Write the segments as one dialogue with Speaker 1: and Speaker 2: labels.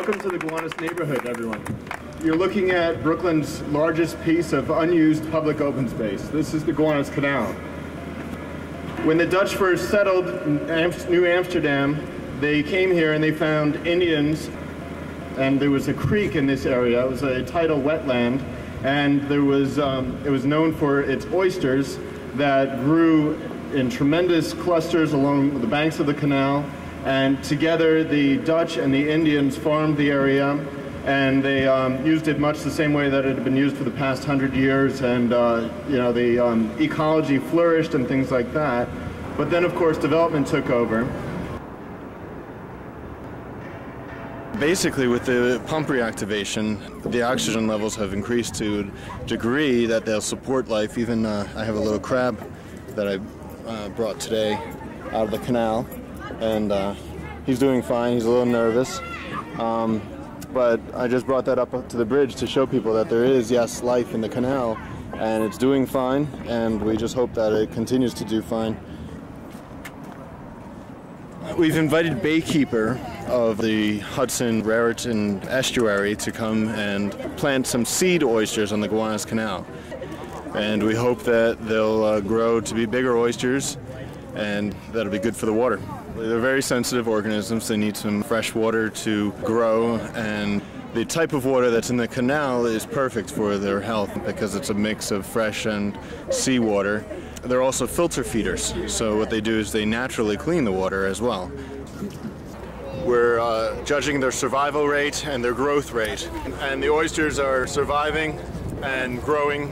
Speaker 1: Welcome to the Gowanus neighborhood, everyone. You're looking at Brooklyn's largest piece of unused public open space. This is the Gowanus Canal. When the Dutch first settled New Amsterdam, they came here and they found Indians, and there was a creek in this area. It was a tidal wetland, and there was, it was known for its oysters that grew in tremendous clusters along the banks of the canal. And together, the Dutch and the Indians farmed the area, and they used it much the same way that it had been used for the past 100 years, and you know, the ecology flourished and things like that. But then, of course, development took over. Basically, with the pump reactivation, the oxygen levels have increased to a degree that they'll support life. Even I have a little crab that I brought today out of the canal. And he's doing fine. He's a little nervous, but I just brought that up to the bridge to show people that there is, yes, life in the canal, and it's doing fine, and we just hope that it continues to do fine. We've invited Baykeeper of the Hudson Raritan estuary to come and plant some seed oysters on the Gowanus Canal, and we hope that they'll grow to be bigger oysters, and that'll be good for the water. They're very sensitive organisms. They need some fresh water to grow, and the type of water that's in the canal is perfect for their health because it's a mix of fresh and seawater. They're also filter feeders, so what they do is they naturally clean the water as well. We're judging their survival rate and their growth rate, and the oysters are surviving and growing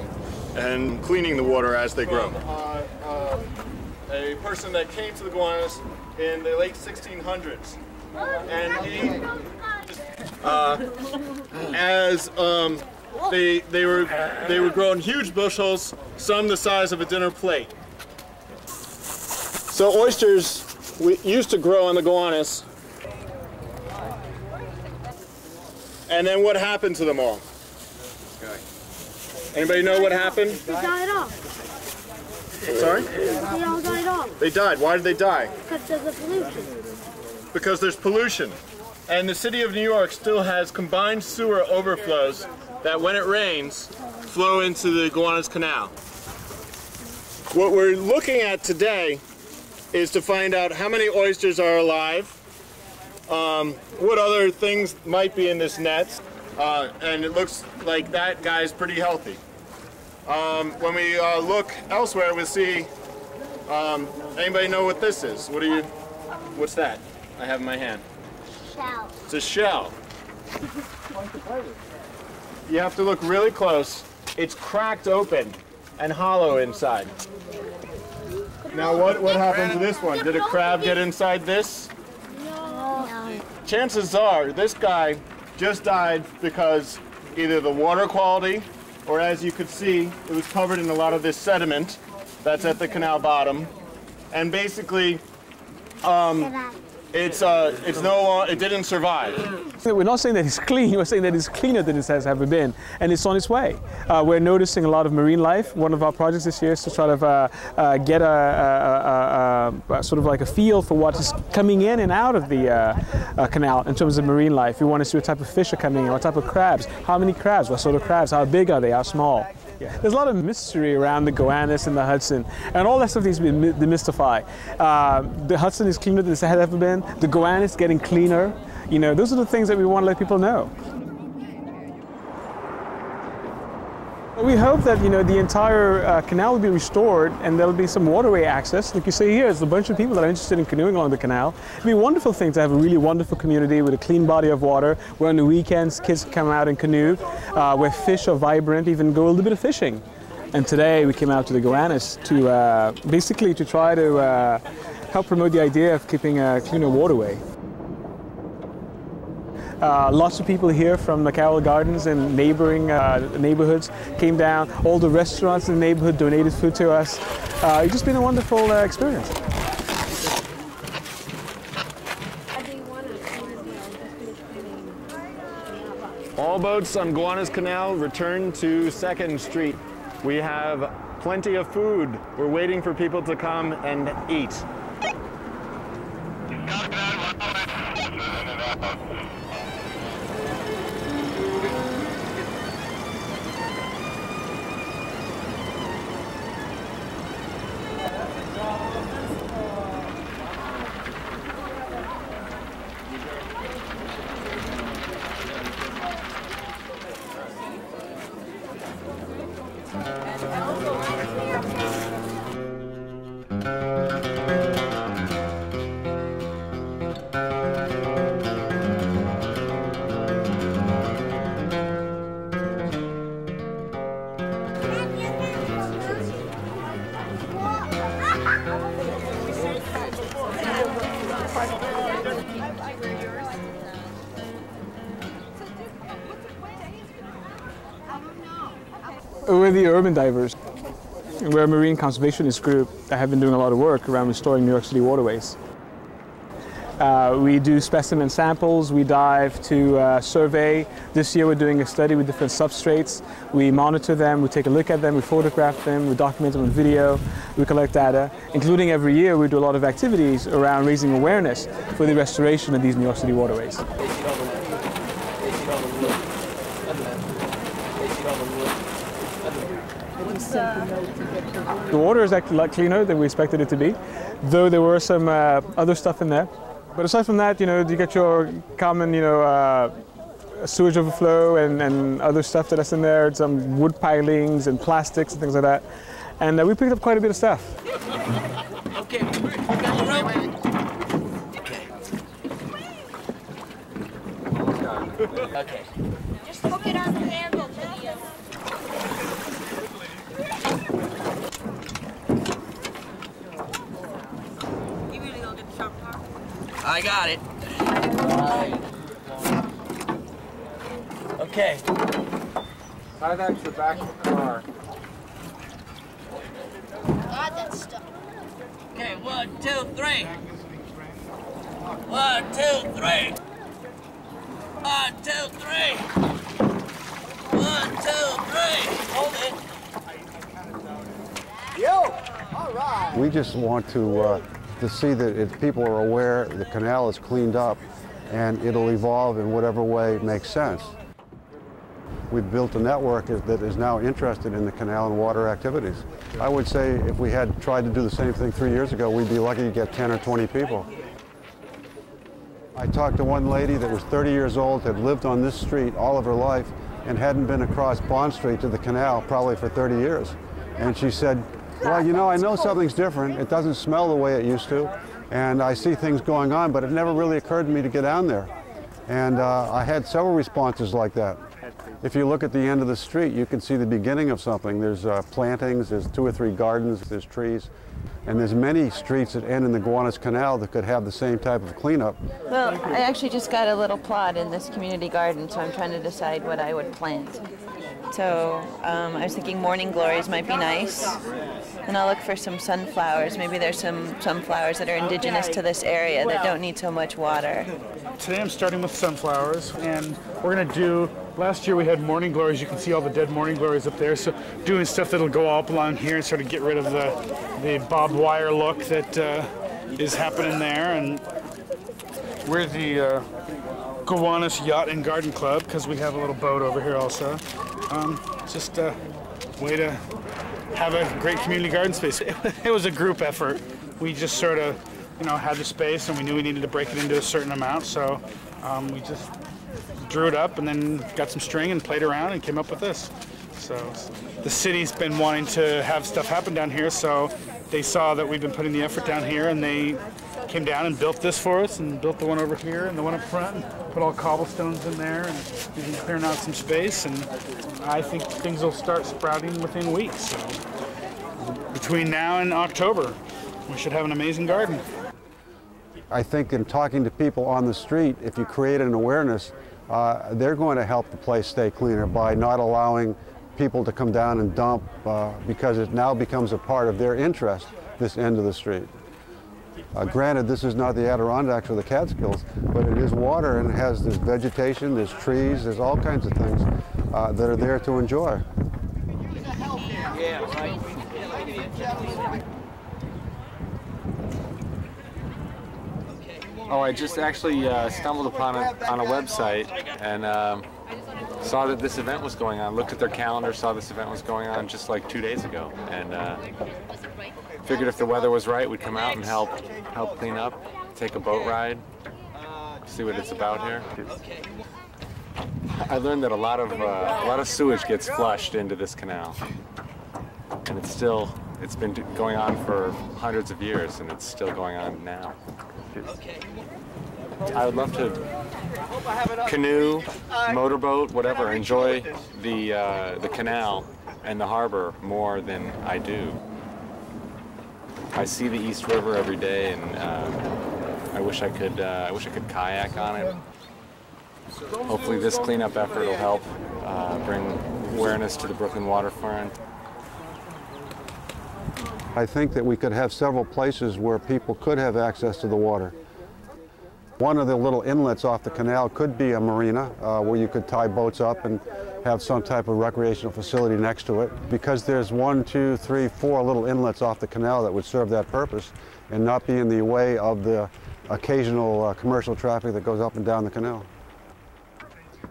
Speaker 1: and cleaning the water as they grow. A person that came to the Gowanus in the late 1600s, and he, they were growing huge bushels, some the size of a dinner plate. So oysters used to grow on the Gowanus, and then what happened to them all? Anybody know what happened?
Speaker 2: They died off.
Speaker 1: Sorry?
Speaker 2: They all died off.
Speaker 1: They died. Why did they die?
Speaker 2: Because of the pollution.
Speaker 1: Because there's pollution. And the city of New York still has combined sewer overflows that when it rains, flow into the Gowanus Canal. What we're looking at today is to find out how many oysters are alive, what other things might be in this net, and it looks like that guy's pretty healthy. When we look elsewhere, we'll see, anybody know what this is? What's that I have in my hand?
Speaker 2: Shell.
Speaker 1: It's a shell. You have to look really close. It's cracked open and hollow inside. Now what happened to this one? Did a crab get inside this?
Speaker 2: No.
Speaker 1: Chances are this guy just died because either the water quality, or as you could see, it was covered in a lot of this sediment that's at the canal bottom, and basically, it didn't survive.
Speaker 3: We're not saying that it's clean, we're saying that it's cleaner than it has ever been, and it's on its way. We're noticing a lot of marine life. One of our projects this year is to try to get sort of like a feel for what is coming in and out of the canal in terms of marine life. We want to see what type of fish are coming in, what type of crabs, how many crabs, what sort of crabs, how big are they, how small. Yeah. There's a lot of mystery around the Gowanus and the Hudson, and all that stuff needs to be demystified. The Hudson is cleaner than it has ever been. The Gowanus is getting cleaner. You know, those are the things that we want to let people know. We hope that, you know, the entire canal will be restored and there'll be some waterway access. Like you see here, there's a bunch of people that are interested in canoeing along the canal. It'd be a wonderful thing to have a really wonderful community with a clean body of water, where on the weekends kids can come out and canoe, where fish are vibrant, even go a little bit of fishing. And today we came out to the Gowanus to basically to try to help promote the idea of keeping a cleaner waterway. Lots of people here from the Carroll Gardens and neighboring neighborhoods came down. All the restaurants in the neighborhood donated food to us. It's just been a wonderful experience.
Speaker 1: All boats on Gowanus Canal return to 2nd Street. We have plenty of food. We're waiting for people to come and eat.
Speaker 3: We're the urban divers. We're a marine conservationist group that have been doing a lot of work around restoring New York City waterways. We do specimen samples, we dive to survey. This year we're doing a study with different substrates. We monitor them, we take a look at them, we photograph them, we document them on video, we collect data. Including every year we do a lot of activities around raising awareness for the restoration of these New York City waterways. The water is actually a lot cleaner than we expected it to be, though there were some other stuff in there. But aside from that, you get your common, sewage overflow and other stuff that's in there, some wood pilings and plastics and things like that. And we picked up quite a bit of stuff.
Speaker 4: Okay, you got the rope? Okay. Okay.
Speaker 2: Just hook it on the handle to the
Speaker 4: I got it. Okay.
Speaker 5: Tie that to the back of the car.
Speaker 2: God, that's stuck.
Speaker 4: Okay, 1, 2, 3. 1, 2, 3. 1, 2, 3. 1, 2, 3. Hold it.
Speaker 5: Yo! All right. We just want to see that if people are aware the canal is cleaned up and it'll evolve in whatever way makes sense. We've built a network that is now interested in the canal and water activities. I would say if we had tried to do the same thing 3 years ago, we'd be lucky to get 10 or 20 people. I talked to one lady that was 30 years old, had lived on this street all of her life, and hadn't been across Bond Street to the canal probably for 30 years. And she said, well, I know something's different. It doesn't smell the way it used to, and I see things going on, but it never really occurred to me to get down there. And I had several responses like that. If you look at the end of the street, you can see the beginning of something. There's plantings, there's 2 or 3 gardens, there's trees, and there's many streets that end in the Gowanus Canal that could have the same type of cleanup.
Speaker 6: Well, I actually just got a little plot in this community garden, so I'm trying to decide what I would plant. So I was thinking morning glories might be nice, and I'll look for some sunflowers. Maybe there's some sunflowers that are indigenous to this area that don't need so much water.
Speaker 7: Today I'm starting with sunflowers, and we're going to do, last year we had morning glories. You can see all the dead morning glories up there, so doing stuff that'll go all up along here and sort of get rid of the barbed wire look that is happening there. And we're the Gowanus Yacht and Garden Club, because we have a little boat over here also. Just a way to have a great community garden space. It was a group effort. We just sort of, had the space, and we knew we needed to break it into a certain amount, so we just drew it up and then got some string and played around and came up with this. So the city's been wanting to have stuff happen down here, so they saw that we've been putting the effort down here, and they came down and built this for us, and built the one over here and the one up front, and put all cobblestones in there, and we've been clearing out some space, and I think things will start sprouting within weeks. So between now and October, we should have an amazing garden.
Speaker 5: I think in talking to people on the street, if you create an awareness, they're going to help the place stay cleaner by not allowing people to come down and dump because it now becomes a part of their interest, this end of the street. Granted, this is not the Adirondacks or the Catskills, but it is water, and it has this vegetation, there's trees, there's all kinds of things that are there to enjoy.
Speaker 4: Yeah, right.
Speaker 8: Oh, I just actually stumbled upon it on a website and saw that this event was going on. Looked at their calendar, saw this event was going on just like 2 days ago, and figured if the weather was right, we'd come out and help clean up, take a boat ride, see what it's about here. I learned that a lot of sewage gets flushed into this canal. it's been going on for hundreds of years, and it's still going on now. I would love to canoe, motorboat, whatever, enjoy the canal and the harbor more than I do. I see the East River every day, and I wish I could kayak on it. Hopefully, this cleanup effort will help bring awareness to the Brooklyn waterfront.
Speaker 5: I think that we could have several places where people could have access to the water. One of the little inlets off the canal could be a marina where you could tie boats up and have some type of recreational facility next to it. Because there's 1, 2, 3, 4 little inlets off the canal that would serve that purpose and not be in the way of the occasional commercial traffic that goes up and down the canal.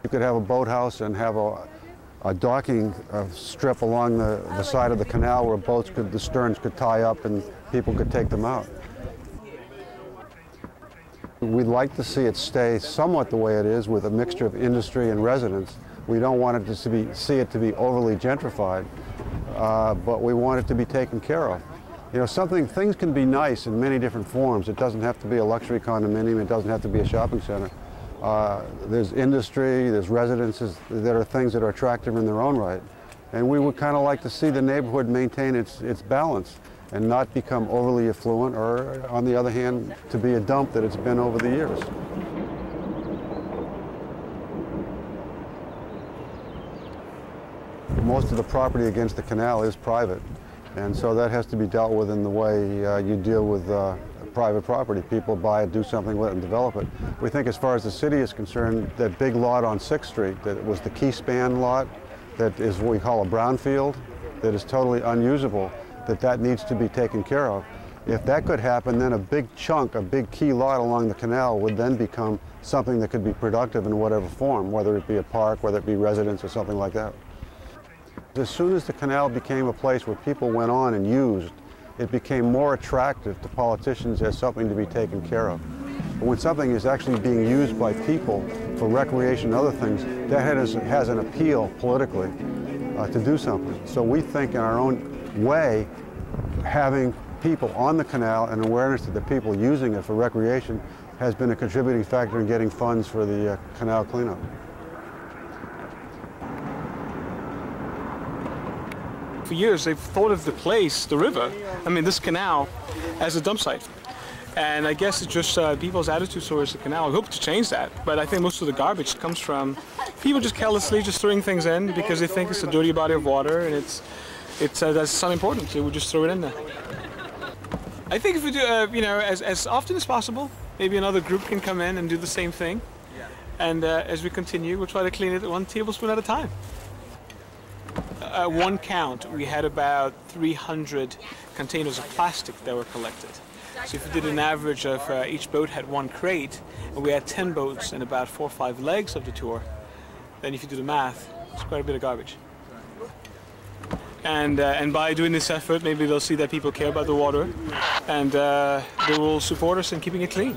Speaker 5: You could have a boathouse and have a docking strip along the side of the canal where boats the sterns could tie up and people could take them out. We'd like to see it stay somewhat the way it is with a mixture of industry and residents. We don't want it to see it to be overly gentrified, but we want it to be taken care of. You know, things can be nice in many different forms. It doesn't have to be a luxury condominium. It doesn't have to be a shopping center. There's industry, there's residences that are things that are attractive in their own right. And we would kind of like to see the neighborhood maintain its balance and not become overly affluent or, on the other hand, to be a dump that it's been over the years. Most of the property against the canal is private, and so that has to be dealt with in the way you deal with private property. People buy it, do something with it, and develop it. We think as far as the city is concerned, that big lot on 6th Street, that was the Keyspan lot, that is what we call a brownfield, that is totally unusable, that needs to be taken care of. If that could happen, then a big chunk, a big key lot along the canal would then become something that could be productive in whatever form, whether it be a park, whether it be residence or something like that. As soon as the canal became a place where people went on and used, it became more attractive to politicians as something to be taken care of. But when something is actually being used by people for recreation and other things, that has an appeal politically to do something. So we think in our own way, having people on the canal and awareness that the people using it for recreation has been a contributing factor in getting funds for the canal cleanup.
Speaker 3: For years, they've thought of the place, the river, this canal, as a dump site. And I guess it's just people's attitudes towards the canal. I hope to change that, but I think most of the garbage comes from people just carelessly just throwing things in because they think it's a dirty body of water and that's unimportant, so we just throw it in there. I think if we do, as often as possible, maybe another group can come in and do the same thing. And as we continue, we'll try to clean it 1 tablespoon at a time. One count, we had about 300 containers of plastic that were collected. So if we did an average of each boat had 1 crate, and we had 10 boats and about 4 or 5 legs of the tour, then if you do the math, it's quite a bit of garbage. And by doing this effort, maybe they'll see that people care about the water, and they will support us in keeping it clean.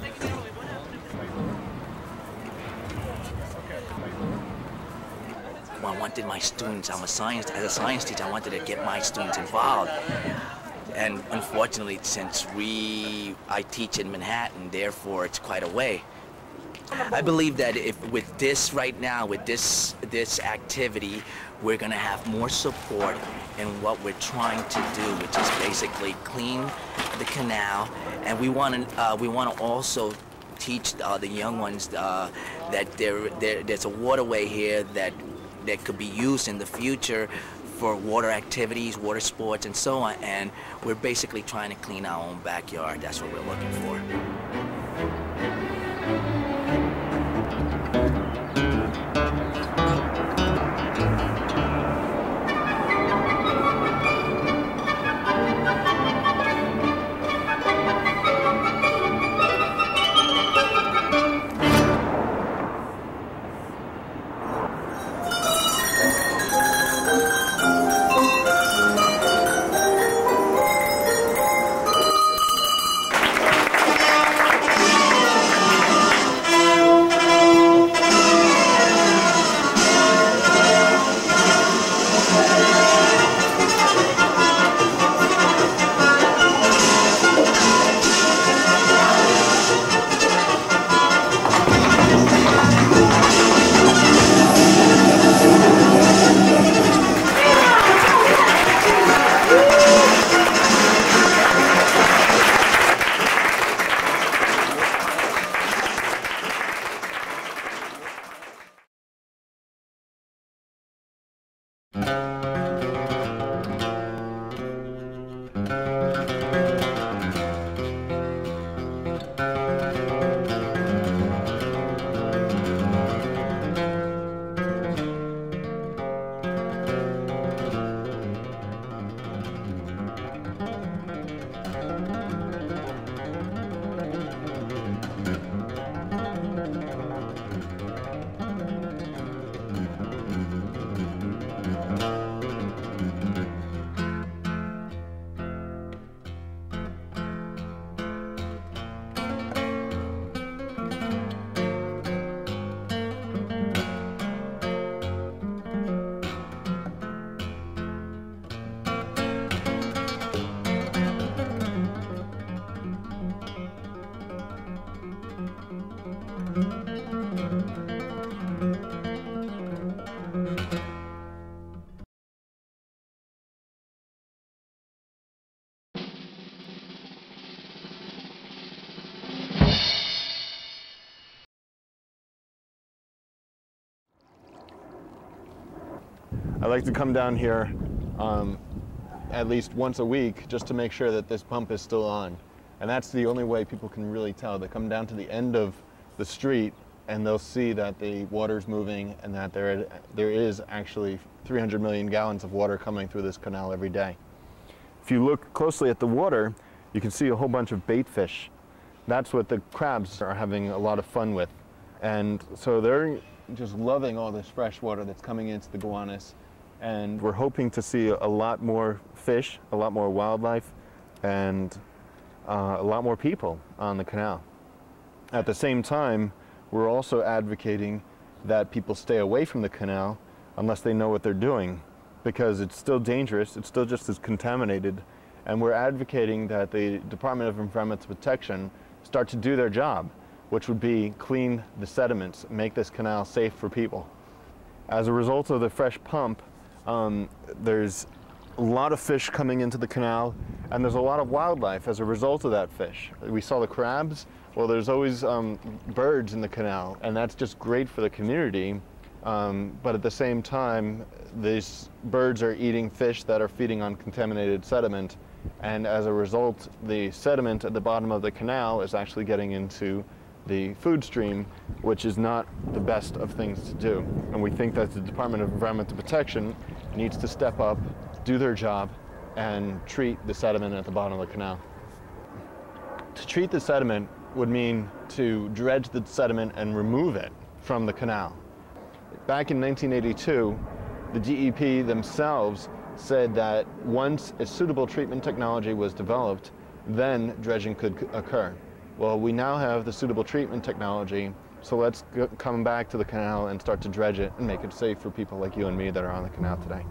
Speaker 4: I wanted my students, as a science teacher, I wanted to get my students involved. And unfortunately, since I teach in Manhattan, therefore it's quite a way. I believe that with this right now, with this activity, we're going to have more support in what we're trying to do, which is basically clean the canal, and we want to also teach the young ones that there's a waterway here that could be used in the future for water activities, water sports, and so on. And we're basically trying to clean our own backyard. That's what we're looking for.
Speaker 1: I like to come down here at least once a week just to make sure that this pump is still on. And that's the only way people can really tell. They come down to the end of the street and they'll see that the water's moving and that there is actually 300 million gallons of water coming through this canal every day. If you look closely at the water, you can see a whole bunch of bait fish. That's what the crabs are having a lot of fun with. And so they're just loving all this fresh water that's coming into the Gowanus. And we're hoping to see a lot more fish, a lot more wildlife, and a lot more people on the canal. At the same time, we're also advocating that people stay away from the canal unless they know what they're doing, because it's still dangerous, it's still just as contaminated, and we're advocating that the Department of Environmental Protection start to do their job, which would be clean the sediments, make this canal safe for people. As a result of the fresh pump, there's a lot of fish coming into the canal, and there's a lot of wildlife as a result of that fish. We saw the crabs. Well, there's always birds in the canal, and that's just great for the community. But at the same time, these birds are eating fish that are feeding on contaminated sediment, and as a result, the sediment at the bottom of the canal is actually getting into the food stream, which is not the best of things to do. And we think that the Department of Environmental Protection needs to step up, do their job, and treat the sediment at the bottom of the canal. To treat the sediment would mean to dredge the sediment and remove it from the canal. Back in 1982, the DEP themselves said that once a suitable treatment technology was developed, then dredging could occur. Well, we now have the suitable treatment technology, so let's come back to the canal and start to dredge it and make it safe for people like you and me that are on the canal today.